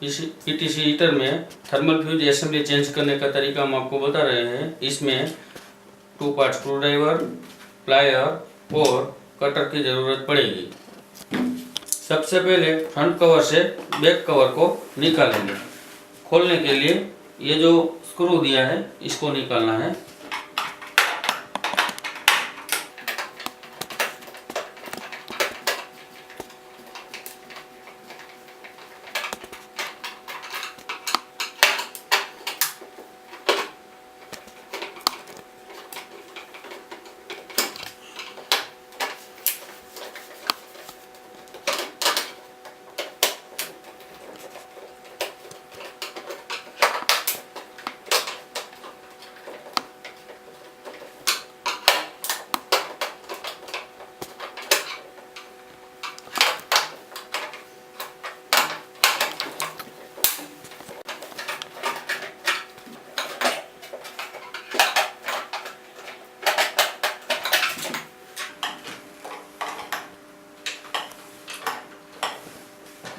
PTC heater में thermal fuse assembly change करने का तरीका हम आपको बता रहे हैं। इसमें 2 पार्ट स्क्रू ड्राइवर, प्लायर और कटर की ज़रूरत पड़ेगी। सबसे पहले फ्रंट कवर से बैक कवर को निकालेंगे। खोलने के लिए ये जो स्क्रू दिया है इसको निकालना है।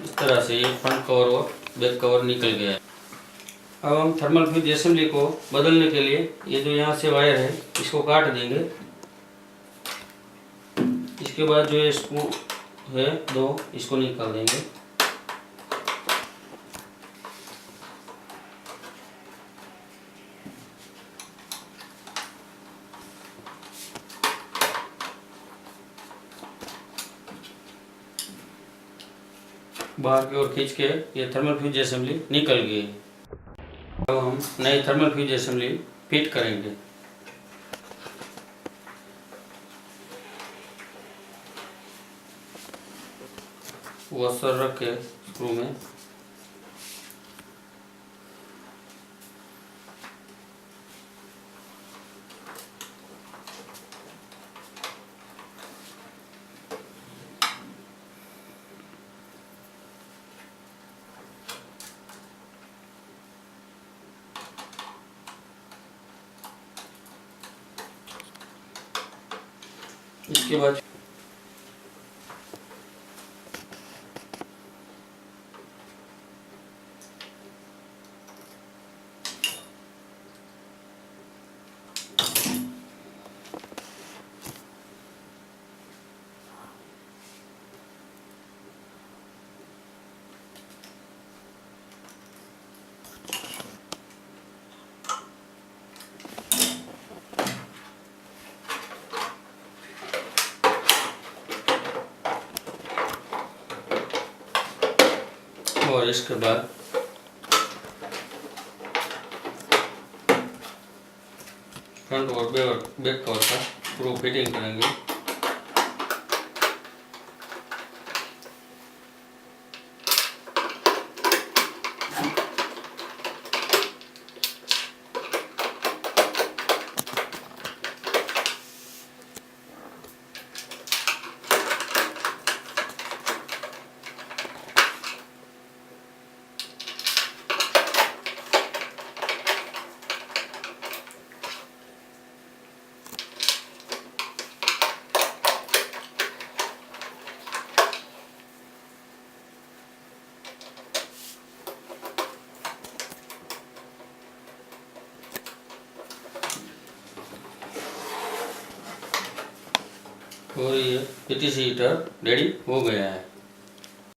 इस तरह से ये फ्रंट कवर और बैक कवर निकल गया है। अब हम थर्मल फ्यूज असेंबली को बदलने के लिए ये जो यहाँ से वायर है इसको काट देंगे। इसके बाद जो ये स्क्रू है 2 इसको निकाल देंगे। बाहर की ओर खींच के ये थर्मल फ्यूज असेंबली निकल गई। अब हम नई थर्मल फ्यूज असेंबली फिट करेंगे। वॉशर रख के स्क्रू में इसके बाद और इसके बाद फ्रंट और बैक कवर का स्क्रू फिटिंग करेंगे। और ये पीटीसी हीटर रेडी हो गया है।